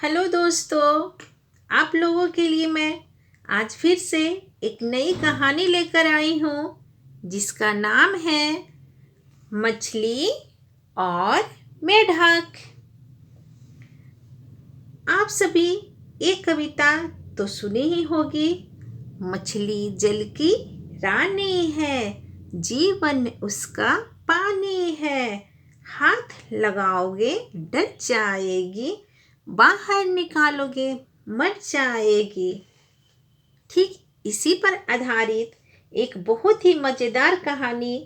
Hello दोस्तों, आप लोगों के लिए मैं आज फिर से एक नई कहानी लेकर आई हूँ जिसका नाम है मछली और मेढक। आप सभी एक कविता तो सुनी ही होगी। मछली जल की रानी है, जीवन उसका पानी है, हाथ लगाओगे डर जाएगी, बाहर निकालोगे मर जाएगी। ठीक इसी पर आधारित एक बहुत ही मज़ेदार कहानी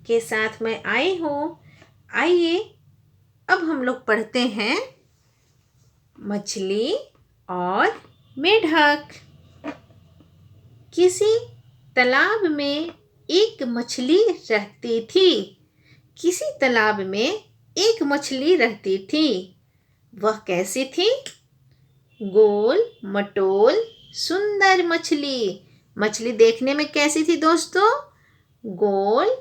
के साथ मैं आई हूँ। आइए अब हम लोग पढ़ते हैं मछली और मेढक। किसी तालाब में एक मछली रहती थी। किसी तालाब में एक मछली रहती थी। वह कैसी थी? गोल मटोल सुंदर मछली। मछली देखने में कैसी थी दोस्तों? गोल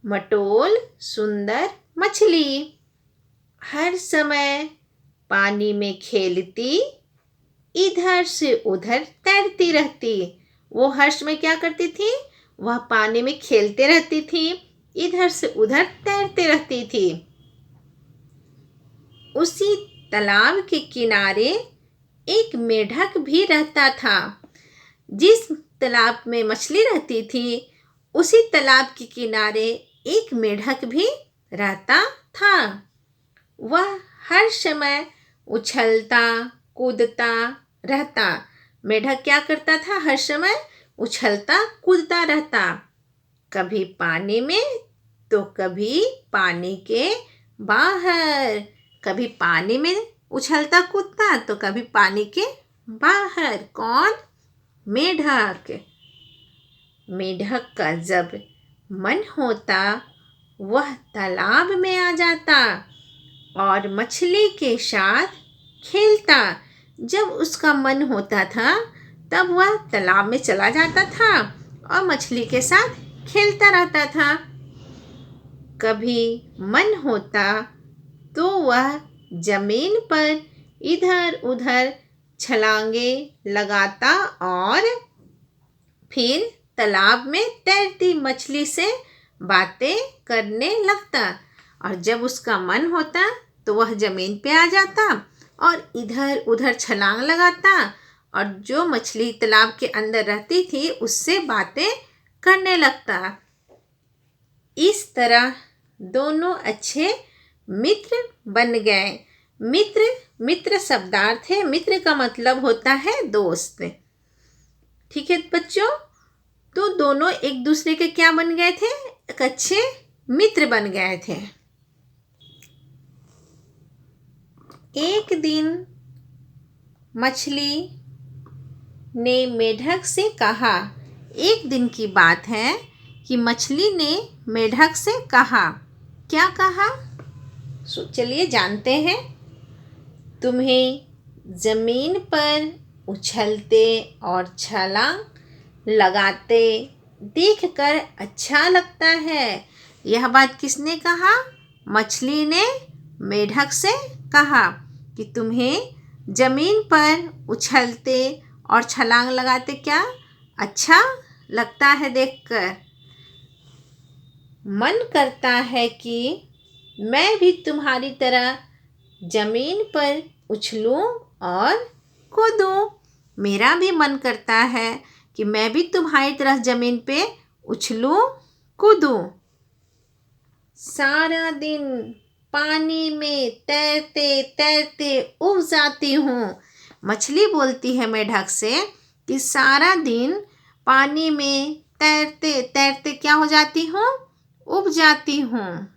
मटोल सुंदर मछली। हर समय पानी में खेलती, इधर से उधर तैरती रहती। वो हर समय क्या करती थी? वह पानी में खेलते रहती थी, इधर से उधर तैरते रहती थी। उसी तालाब के किनारे एक मेढक भी रहता था। जिस तालाब में मछली रहती थी, उसी तालाब के किनारे एक मेढक भी रहता था। वह हर समय उछलता कूदता रहता। मेढक क्या करता था? हर समय उछलता कूदता रहता, कभी पानी में तो कभी पानी के बाहर। कभी पानी में उछलता कूदता तो कभी पानी के बाहर। कौन? मेढक। मेढक का जब मन होता वह तालाब में आ जाता और मछली के साथ खेलता। जब उसका मन होता था तब वह तालाब में चला जाता था और मछली के साथ खेलता रहता था। कभी मन होता तो वह जमीन पर इधर उधर छलांगे लगाता और फिर तालाब में तैरती मछली से बातें करने लगता। और जब उसका मन होता तो वह जमीन पे आ जाता और इधर उधर छलांग लगाता और जो मछली तालाब के अंदर रहती थी उससे बातें करने लगता। इस तरह दोनों अच्छे मित्र बन गए। मित्र शब्दार्थ है। मित्र का मतलब होता है दोस्त। ठीक है बच्चों, तो दोनों एक दूसरे के क्या बन गए थे? एक अच्छे मित्र बन गए थे। एक दिन मछली ने मेढक से कहा। एक दिन की बात है कि मछली ने मेढक से कहा। क्या कहा? चलिए जानते हैं। तुम्हें जमीन पर उछलते और छलांग लगाते देखकर अच्छा लगता है। यह बात किसने कहा? मछली ने मेढक से कहा कि तुम्हें जमीन पर उछलते और छलांग लगाते क्या अच्छा लगता है देखकर। मन करता है कि मैं भी तुम्हारी तरह जमीन पर उछलूं और कूदूं। मेरा भी मन करता है कि मैं भी तुम्हारी तरह जमीन पे उछलूं कूदूं। सारा दिन पानी में तैरते तैरते उब जाती हूँ। मछली बोलती है मेढक से कि सारा दिन पानी में तैरते तैरते क्या हो जाती हूँ? उब जाती हूँ।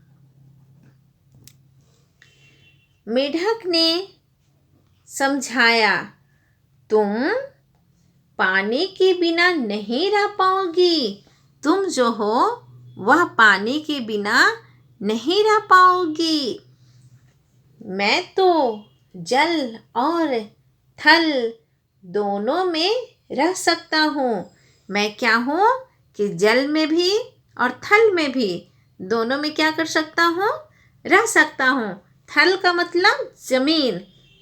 मेढक ने समझाया, तुम पानी के बिना नहीं रह पाओगी। तुम जो हो वह पानी के बिना नहीं रह पाओगी। मैं तो जल और थल दोनों में रह सकता हूँ। मैं क्या हूँ कि जल में भी और थल में भी दोनों में क्या कर सकता हूँ? रह सकता हूँ। थल का मतलब जमीन।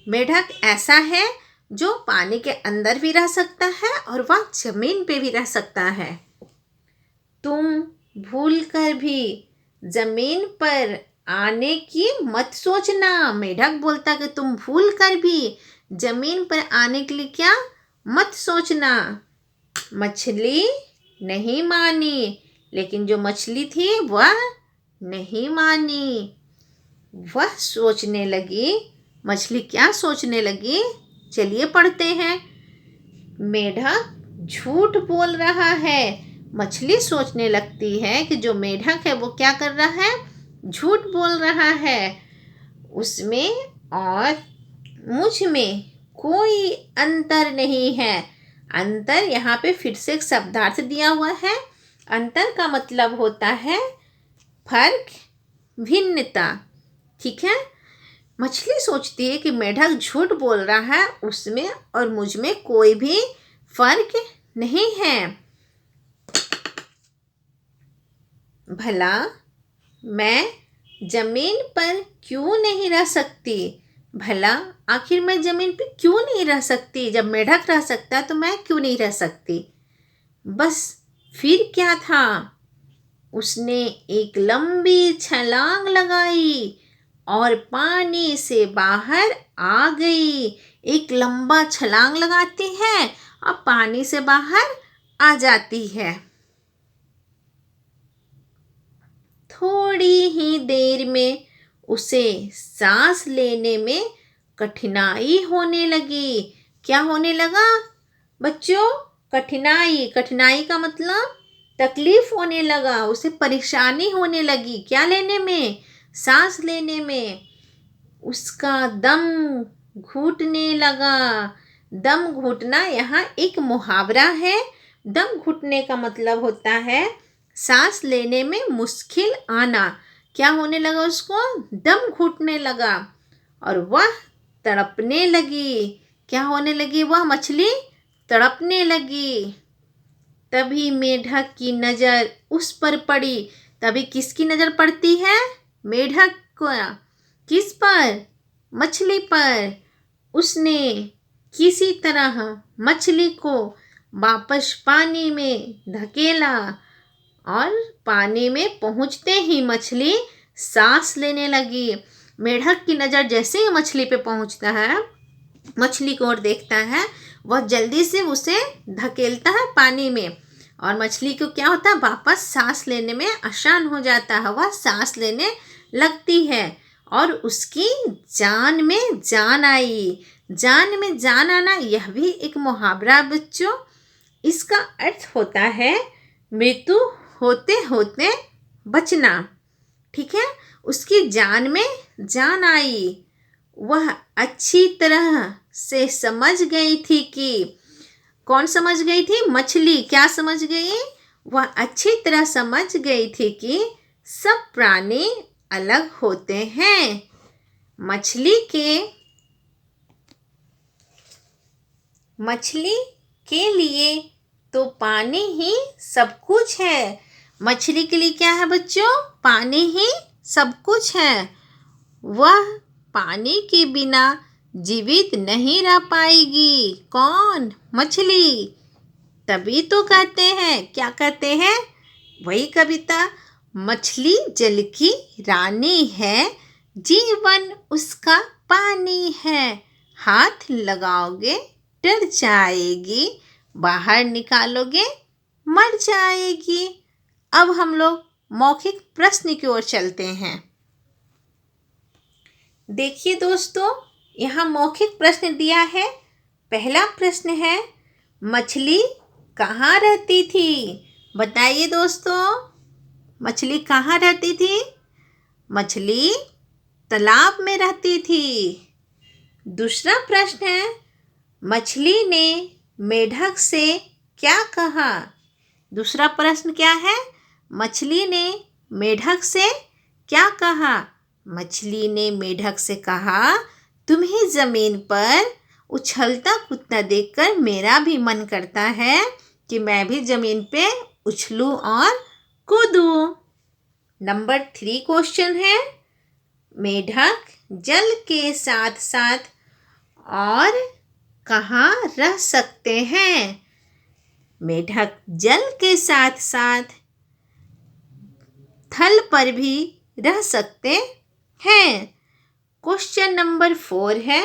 मेढक ऐसा है जो पानी के अंदर भी रह सकता है और वह जमीन पे भी रह सकता है। तुम भूल कर भी जमीन पर आने की मत सोचना। मेढक बोलता कि तुम भूल कर भी जमीन पर आने के लिए क्या मत सोचना। मछली नहीं मानी, लेकिन जो मछली थी वह नहीं मानी। वह सोचने लगी। मछली क्या सोचने लगी? चलिए पढ़ते हैं। मेढक झूठ बोल रहा है। मछली सोचने लगती है कि जो मेढक है वो क्या कर रहा है? झूठ बोल रहा है। उसमें और मुझ में कोई अंतर नहीं है। अंतर यहाँ पे फिर से एक शब्दार्थ दिया हुआ है। अंतर का मतलब होता है फर्क, भिन्नता। ठीक है। मछली सोचती है कि मेढक झूठ बोल रहा है, उसमें और मुझ में कोई भी फर्क नहीं है। भला मैं जमीन पर क्यों नहीं रह सकती? भला आखिर मैं जमीन पर क्यों नहीं रह सकती? जब मेढक रह सकता है तो मैं क्यों नहीं रह सकती? बस फिर क्या था? उसने एक लंबी छलांग लगाई और पानी से बाहर आ गई। एक लंबा छलांग लगाती है और पानी से बाहर आ जाती है। थोड़ी ही देर में उसे सांस लेने में कठिनाई होने लगी। क्या होने लगा बच्चों? कठिनाई। कठिनाई का मतलब तकलीफ होने लगा। उसे परेशानी होने लगी। क्या लेने में? सांस लेने में। उसका दम घुटने लगा। दम घुटना यहाँ एक मुहावरा है। दम घुटने का मतलब होता है सांस लेने में मुश्किल आना। क्या होने लगा उसको? दम घुटने लगा और वह तड़पने लगी। क्या होने लगी? वह मछली तड़पने लगी। तभी मेढक की नज़र उस पर पड़ी। तभी किसकी नज़र पड़ती है? मेढक को। किस पर? मछली पर। उसने किसी तरह मछली को वापस पानी में धकेला और पानी में पहुंचते ही मछली सांस लेने लगी। मेढक की नज़र जैसे ही मछली पे पहुंचता है, मछली को और देखता है, वह जल्दी से उसे धकेलता है पानी में और मछली को क्या होता है? वापस सांस लेने में आसान हो जाता है। वह सांस लेने लगती है और उसकी जान में जान आई। जान में जान आना यह भी एक मुहावरा बच्चों। इसका अर्थ होता है मृत्यु होते होते बचना। ठीक है। उसकी जान में जान आई। वह अच्छी तरह से समझ गई थी कि कौन समझ गई थी? मछली। क्या समझ गई? वह अच्छी तरह समझ गई थी कि सब प्राणी अलग होते हैं। मछली के लिए तो पानी ही सब कुछ है। मछली के लिए क्या है बच्चों? पानी ही सब कुछ है। वह पानी के बिना जीवित नहीं रह पाएगी। कौन? मछली। तभी तो कहते हैं, क्या कहते हैं? वही कविता, मछली जल की रानी है, जीवन उसका पानी है। हाथ लगाओगे डर जाएगी, बाहर निकालोगे मर जाएगी। अब हम लोग मौखिक प्रश्न की ओर चलते हैं। देखिए दोस्तों, यहाँ मौखिक प्रश्न दिया है। पहला प्रश्न है, मछली कहाँ रहती थी? बताइए दोस्तों, मछली कहाँ रहती थी? मछली तालाब में रहती थी। दूसरा प्रश्न है, मछली ने मेढक से क्या कहा? दूसरा प्रश्न क्या है? मछली ने मेढक से क्या कहा? मछली ने मेढक से कहा, तुम्हें ज़मीन पर उछलता कूदता देखकर मेरा भी मन करता है कि मैं भी ज़मीन पे उछलूं और कूदूं। नंबर 3 क्वेश्चन है, मेढक जल के साथ साथ और कहाँ रह सकते हैं? मेढक जल के साथ साथ थल पर भी रह सकते हैं। क्वेश्चन नंबर 4 है,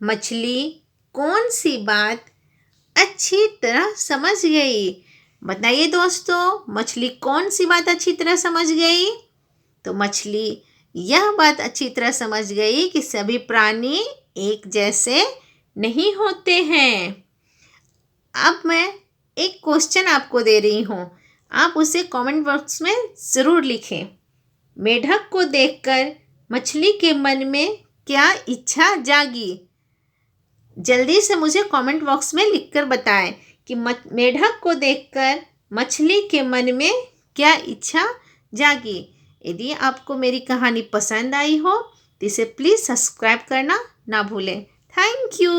मछली कौन सी बात अच्छी तरह समझ गई? बताइए दोस्तों, मछली कौन सी बात अच्छी तरह समझ गई? तो मछली यह बात अच्छी तरह समझ गई कि सभी प्राणी एक जैसे नहीं होते हैं। अब मैं एक क्वेश्चन आपको दे रही हूँ, आप उसे कमेंट बॉक्स में ज़रूर लिखें। मेढक को देखकर मछली के मन में क्या इच्छा जागी? जल्दी से मुझे कमेंट बॉक्स में लिखकर बताएं कि मेढक को देखकर मछली के मन में क्या इच्छा जागी। यदि आपको मेरी कहानी पसंद आई हो तो इसे प्लीज़ सब्सक्राइब करना ना भूलें। Thank you.